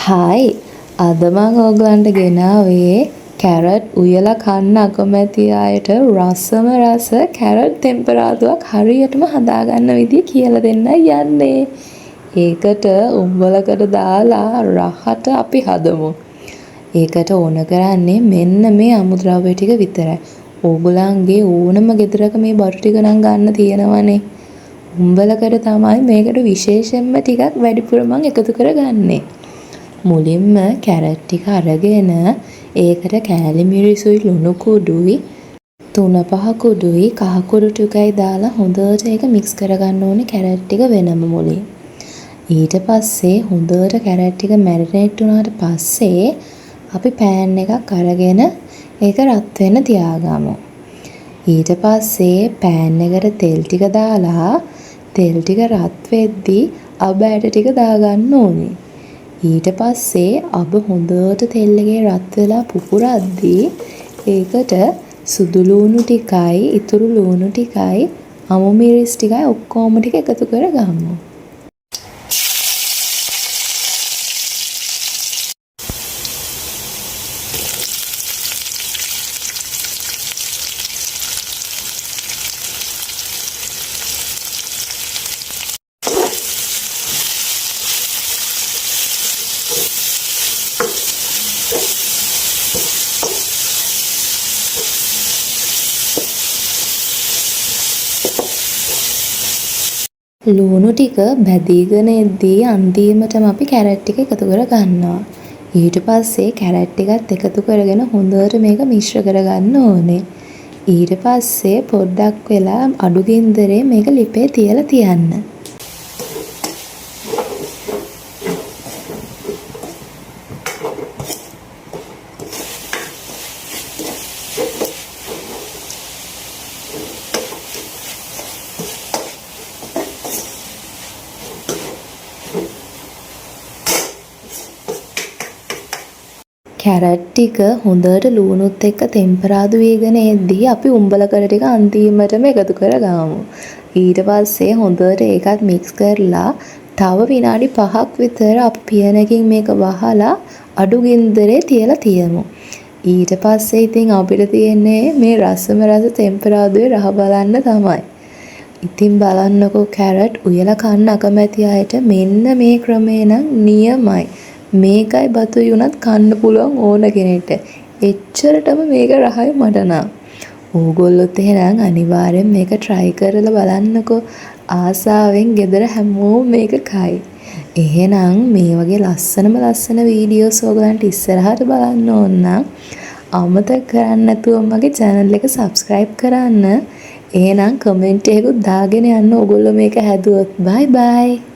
Hi අද මම ඕගලන්ට ගෙනාවේ කැරට් උයලා කන්න අකමැති අයට රසම රස කැරට් ටෙම්පරාදුවක් හරියටම හදාගන්න විදිය කියලා දෙන්නයි යන්නේ. ඒකට උඹලකට දාලා රහට අපි හදමු. ඒකට ඕන කරන්නේ මෙන්න මේ අමුද්‍රව්‍ය ටික විතරයි. ඕගලන්ගේ ඕනම ගෙදරක මේ බඩු ටික නම් ගන්න තියෙනවනේ. උඹලකට තමයි මේකට විශේෂයෙන්ම ටිකක් වැඩිපුර මම එකතු කරගන්නේ. මුලින්ම කැරට් ටික අරගෙන ඒකට කෑලි මිරිසුයි ලුණු කුඩුයි 3-5 කුඩුයි කහ කුඩු ටිකයි දාලා හොඳට ඒක මික්ස් කරගන්න ඕනේ කැරට් ටික වෙනම මුලින්. ඊට පස්සේ හොඳට කැරට් ටික මැරිනේට් වුණාට පස්සේ අපි පෑන් එකක් අරගෙන ඒක රත් වෙන්න තියාගමු. ඊට පස්සේ පෑන් එකට තෙල් ටික දාලා තෙල් ටික රත් වෙද්දි අබ ඇට ටික දාගන්න ඕනේ. ඊට පස්සේ අබ හොඳට තෙල් එකේ රත් වෙලා පුපුරද්දී ඒකට සුදු ලූණු ටිකයි ඉතුරු ලූණු ටිකයි අමු මිරිස් ටිකයි ඔක්කොම ටික එකතු කරගමු. ලූණු ටික බැදීගෙන එද්දී අන්තිමටම අපි කැරට් ටික එකතු කර ගන්නවා. ඊට පස්සේ කැරට් ටිකත් එකතු කරගෙන හොඳට මේක මිශ්‍ර කරගන්න ඕනේ. ඊට පස්සේ පොඩ්ඩක් වෙලා අඩු ගින්දරේ මේක ලිපේ තියලා තියන්න. කැරට් ටික හොඳට ලුණුත් එක්ක ටෙම්පරාදු වේගෙන එද්දී අපි උඹලකට ටික අන්තිමටම එකතු කරගමු. ඊට පස්සේ හොඳට ඒකත් මික්ස් කරලා තව විනාඩි 5ක් විතර අපි පියනකින් මේක වහලා අඩු ගින්දරේ තියලා තියමු. ඊට පස්සේ ඉතින් අපිට තියෙන්නේ මේ රසම රස ටෙම්පරාදුවේ රහ බලන්න තමයි. ඉතින් බලන්නකෝ කැරට් උයලා කන්න අකමැති අයට මෙන්න මේ ක්‍රමේ නම් නියමයි. මේකයි බතුයි උනත් කන්න පුළුවන් ඕන කෙනෙක්ට. එච්චරටම මේක රහයි මට නම්. ඕගොල්ලොත් එහෙනම් අනිවාර්යෙන් මේක try කරලා බලන්නකෝ. ආසාවෙන් ගෙදර හැමෝම මේක කයි. එහෙනම් මේ වගේ ලස්සන වීඩියෝස් ඕගලන්ට ඉස්සරහට බලන්න ඕන නම් අමතක කරන්න නැතුව මගේ channel එක subscribe කරන්න. එහෙනම් comment එකකුත් දාගෙන යන්න ඕගොල්ලෝ මේක හැදුවොත්. bye bye.